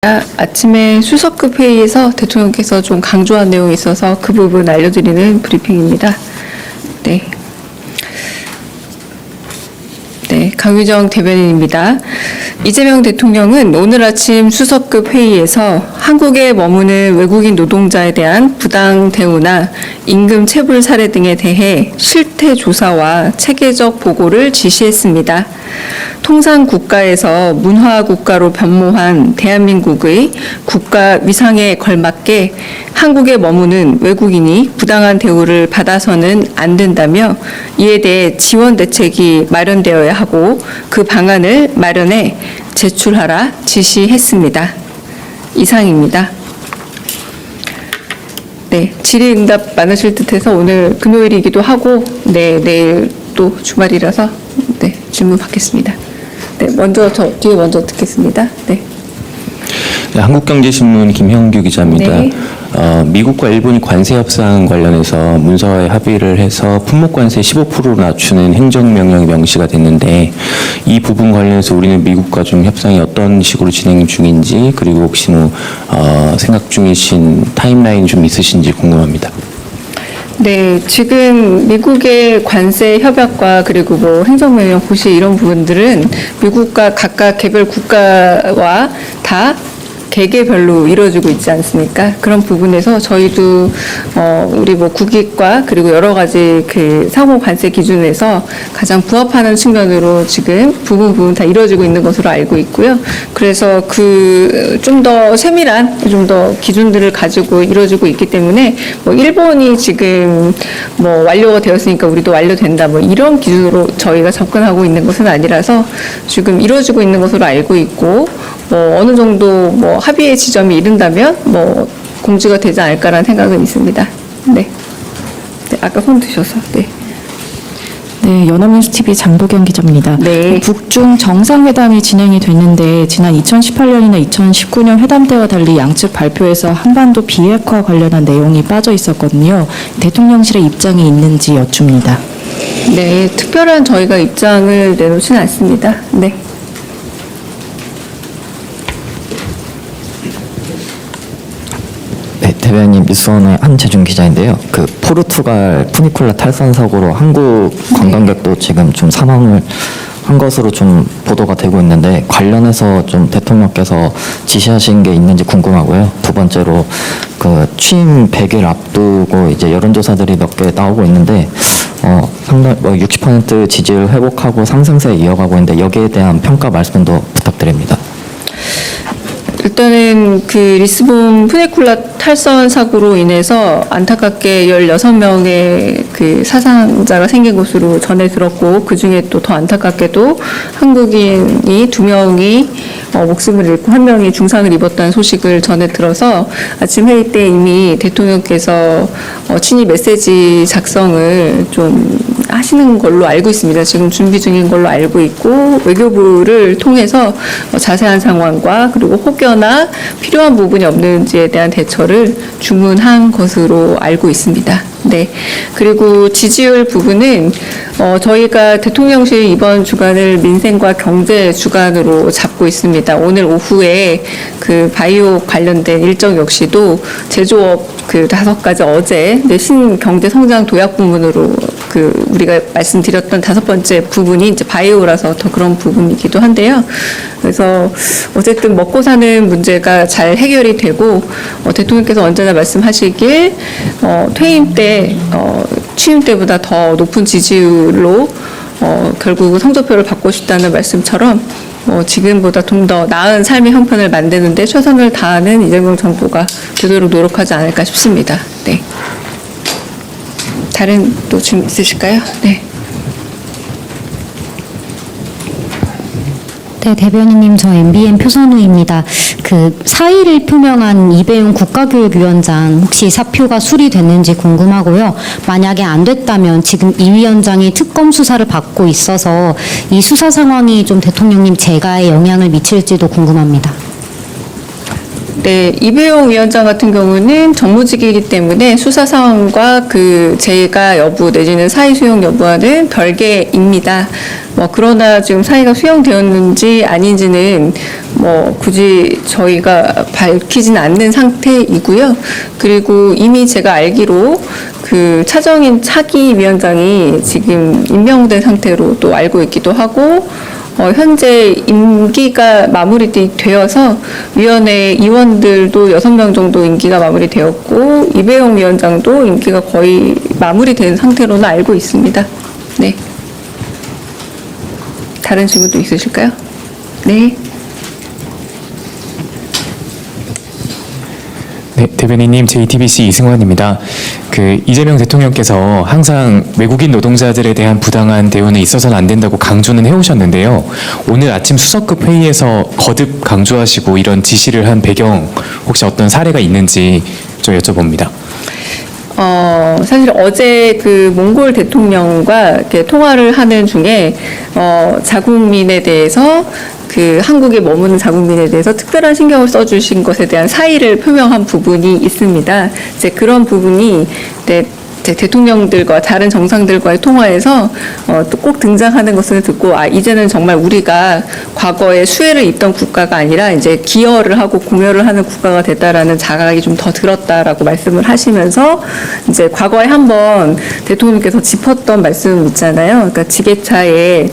아침에 수석급 회의에서 대통령께서 좀 강조한 내용이 있어서 그 부분 알려드리는 브리핑입니다. 강유정 대변인입니다. 이재명 대통령은 오늘 아침 수석급 회의에서 한국에 머무는 외국인 노동자에 대한 부당 대우나 임금 체불 사례 등에 대해 실태 조사와 체계적 보고를 지시했습니다. 통상 국가에서 문화 국가로 변모한 대한민국의 국가 위상에 걸맞게 한국에 머무는 외국인이 부당한 대우를 받아서는 안 된다며 이에 대해 지원 대책이 마련되어야 하고 그 방안을 마련해 제출하라 지시했습니다. 이상입니다. 질의응답 많으실 듯해서 오늘 금요일이기도 하고 내일 또 주말이라서 질문 받겠습니다. 먼저 뒤에 먼저 듣겠습니다. 한국경제신문 김형규 기자입니다. 미국과 일본이 관세 협상 관련해서 문서에 합의를 해서 품목관세 15%로 낮추는 행정명령이 명시가 됐는데 이 부분 관련해서 우리는 미국과 좀 협상이 어떤 식으로 진행 중인지 그리고 혹시 생각 중이신 타임라인 좀 있으신지 궁금합니다. 지금 미국의 관세 협약과 그리고 행정명령 고시 이런 부분들은 미국과 각각 개별 국가와 다 개개별로 이루어지고 있지 않습니까? 그런 부분에서 저희도 우리 국익과 그리고 여러 가지 그 상호 관세 기준에서 가장 부합하는 측면으로 지금 부분 다 이루어지고 있는 것으로 알고 있고요. 그래서 그 좀 더 세밀한 좀 더 기준들을 가지고 이루어지고 있기 때문에 일본이 지금 완료가 되었으니까 우리도 완료된다 이런 기준으로 저희가 접근하고 있는 것은 아니라서 지금 이루어지고 있는 것으로 알고 있고 어느 정도 합의의 지점이 이른다면 공지가 되지 않을까라는 생각은 있습니다. 아까 손 드셔서. 연합뉴스TV 장도경 기자입니다. 북중 정상회담이 진행이 됐는데 지난 2018년이나 2019년 회담 때와 달리 양측 발표에서 한반도 비핵화 관련한 내용이 빠져 있었거든요. 대통령실의 입장이 있는지 여쭙니다. 특별한 저희가 입장을 내놓지는 않습니다. 대변인 뉴스원의 한재준 기자인데요. 그 포르투갈 푸니쿨라 탈선 사고로 한국 관광객도 지금 좀 사망을 한 것으로 좀 보도가 되고 있는데 관련해서 좀 대통령께서 지시하신 게 있는지 궁금하고요. 두 번째로 그 취임 100일 앞두고 이제 여론조사들이 몇 개 나오고 있는데 상당 60% 지지율 회복하고 상승세 이어가고 있는데 여기에 대한 평가 말씀도 부탁드립니다. 일단은 그 리스본 푸니쿨라 탈선 사고로 인해서 안타깝게 16명의 그 사상자가 생긴 것으로 전해 들었고 그 중에 또 더 안타깝게도 한국인이 2명이 목숨을 잃고 1명이 중상을 입었다는 소식을 전해 들어서 아침 회의 때 이미 대통령께서 친위 메시지 작성을 좀 하시는 걸로 알고 있습니다. 지금 준비 중인 걸로 알고 있고 외교부를 통해서 자세한 상황과 그리고 혹여나 필요한 부분이 없는지에 대한 대처를 주문한 것으로 알고 있습니다. 그리고 지지율 부분은 저희가 대통령실 이번 주간을 민생과 경제 주간으로 잡고 있습니다. 오늘 오후에 그 바이오 관련된 일정 역시도 제조업 그 5가지 어제 신경제 성장 도약 부문으로 그 우리가 말씀드렸던 5번째 부분이 이제 바이오라서 더 그런 부분이기도 한데요. 그래서 어쨌든 먹고 사는 문제가 잘 해결이 되고 대통령께서 언제나 말씀하시길 퇴임 때 취임 때보다 더 높은 지지율로 결국 성적표를 받고 싶다는 말씀처럼 지금보다 좀 더 나은 삶의 형편을 만드는데 최선을 다하는 이재명 정부가 되도록 노력하지 않을까 싶습니다. 다른 또 질문 있으실까요? 대변인님, 저 MBN 표선우입니다. 그 사의를 표명한 이배용 국가교육위원장 혹시 사표가 수리됐는지 궁금하고요. 만약에 안 됐다면 지금 이 위원장이 특검 수사를 받고 있어서 이 수사 상황이 좀 대통령님 재가에 영향을 미칠지도 궁금합니다. 네, 이배용 위원장 같은 경우는 정무직이기 때문에 수사 상황과 그 재가 여부 내지는 사의 수용 여부와는 별개입니다. 그러나 지금 사의가 수용되었는지 아닌지는 굳이 저희가 밝히지는 않는 상태이고요. 그리고 이미 제가 알기로 그 차정인 차기 위원장이 지금 임명된 상태로 또 알고 있기도 하고, 현재 임기가 마무리되어서 위원회 의원들도 6명 정도 임기가 마무리되었고, 이배용 위원장도 임기가 거의 마무리된 상태로는 알고 있습니다. 네. 다른 질문도 있으실까요? 네. 네, 대변인님, JTBC 이승환입니다. 이재명 대통령께서 항상 외국인 노동자들에 대한 부당한 대우는 있어서는 안 된다고 강조는 해오셨는데요. 오늘 아침 수석급 회의에서 거듭 강조하시고 이런 지시를 한 배경 혹시 어떤 사례가 있는지 좀 여쭤봅니다. 사실 어제 그 몽골 대통령과 이렇게 통화를 하는 중에 자국민에 대해서 그 한국에 머무는 자국민에 대해서 특별한 신경을 써주신 것에 대한 사의를 표명한 부분이 있습니다. 이제 그런 부분이 대통령들과 다른 정상들과의 통화에서 또 꼭 등장하는 것을 듣고 이제는 정말 우리가 과거에 수혜를 입던 국가가 아니라 이제 기여를 하고 공여를 하는 국가가 됐다라는 자각이 좀 더 들었다라고 말씀을 하시면서 이제 과거에 한번 대통령께서 짚었던 말씀 있잖아요. 그러니까 지게차에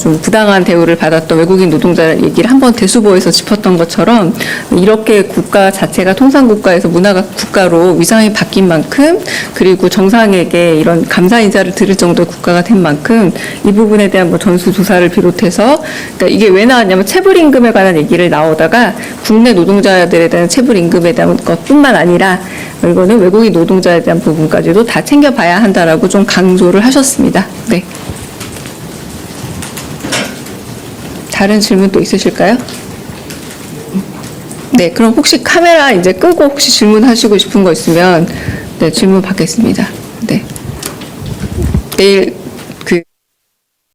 좀 부당한 대우를 받았던 외국인 노동자 얘기를 한번 대수보에서 짚었던 것처럼 이렇게 국가 자체가 통상국가에서 문화가 국가로 위상이 바뀐 만큼, 그리고 정상에게 이런 감사 인사를 드릴 정도의 국가가 된 만큼 이 부분에 대한 전수조사를 비롯해서, 그러니까 이게 왜 나왔냐면 체불임금에 관한 얘기를 나오다가 국내 노동자들에 대한 체불임금에 대한 것뿐만 아니라 이거는 외국인 노동자에 대한 부분까지도 다 챙겨봐야 한다라고 좀 강조를 하셨습니다. 네. 다른 질문 또 있으실까요? 네, 그럼 혹시 카메라 이제 끄고 혹시 질문하시고 싶은 거 있으면 네, 질문 받겠습니다. 네. 내일